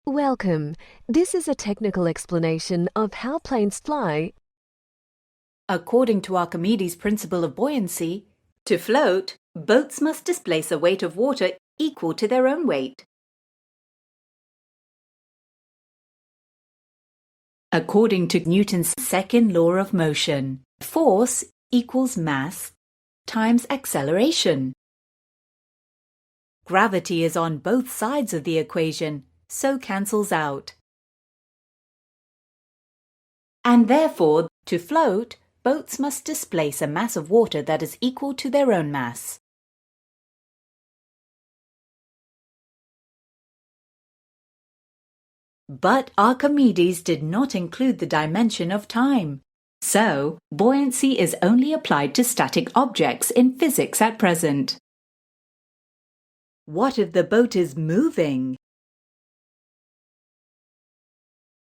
Welcome. This is a technical explanation of how planes fly. According to Archimedes' principle of buoyancy, to float, boats must displace a weight of water equal to their own weight. According to Newton's second law of motion, force equals mass times acceleration. Gravity is on both sides of the equation, so cancels out. And therefore, to float, boats must displace a mass of water that is equal to their own mass. But Archimedes did not include the dimension of time. So, buoyancy is only applied to static objects in physics at present. What if the boat is moving?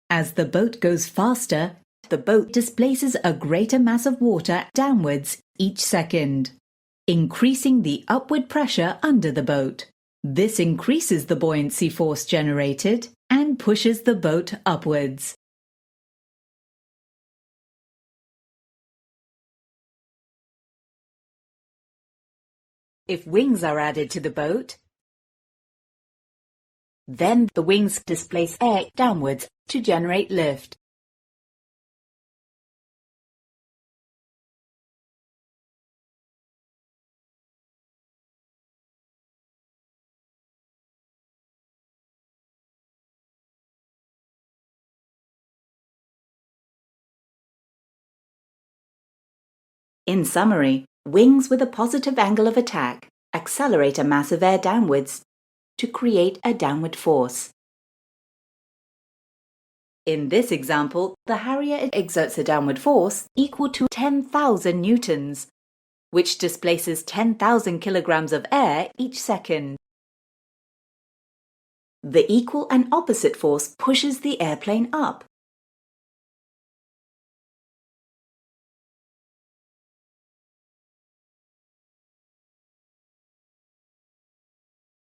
As the boat goes faster, the boat displaces a greater mass of water downwards each second, increasing the upward pressure under the boat. This increases the buoyancy force generated and pushes the boat upwards. If wings are added to the boat, then the wings displace air downwards to generate lift. In summary, wings with a positive angle of attack accelerate a mass of air downwards to create a downward force. In this example, the Harrier exerts a downward force equal to 10,000 newtons, which displaces 10,000 kilograms of air each second. The equal and opposite force pushes the airplane up.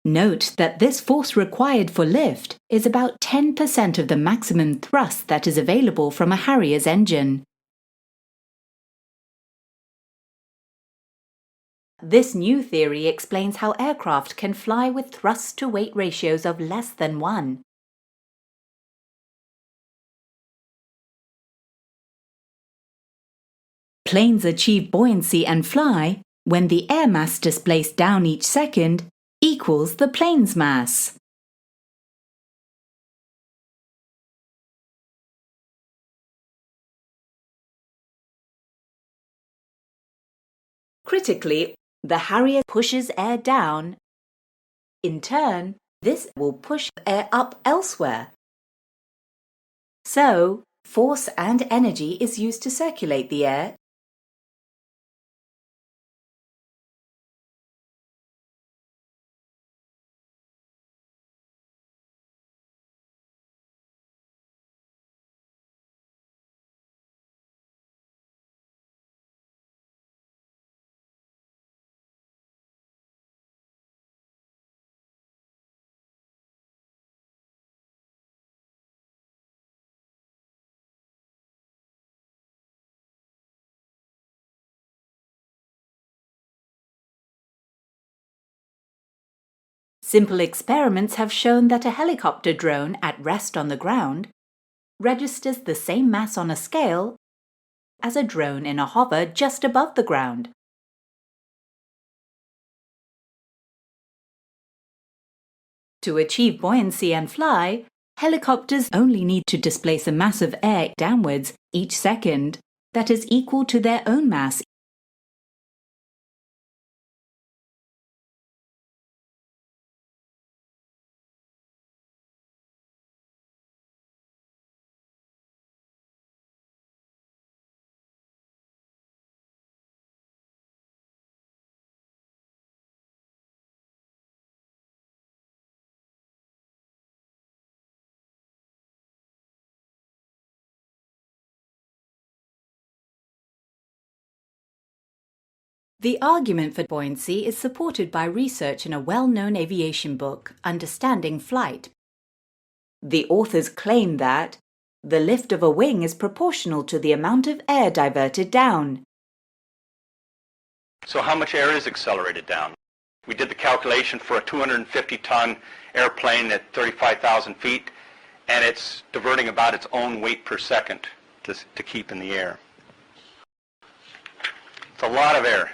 Note that this force required for lift is about 10% of the maximum thrust that is available from a Harrier's engine. This new theory explains how aircraft can fly with thrust-to-weight ratios of less than 1. Planes achieve buoyancy and fly when the air mass displaced down each second equals the plane's mass. Critically, the Harrier pushes air down. In turn, this will push air up elsewhere. So, force and energy is used to circulate the air. Simple experiments have shown that a helicopter drone at rest on the ground registers the same mass on a scale as a drone in a hover just above the ground. To achieve buoyancy and fly, helicopters only need to displace a mass of air downwards each second that is equal to their own mass. The argument for buoyancy is supported by research in a well-known aviation book, Understanding Flight, The authors claim that the lift of a wing is proportional to the amount of air diverted down. So how much air is accelerated down? We did the calculation for a 250-ton airplane at 35,000 feet, and it's diverting about its own weight per second to keep in the air. It's a lot of air.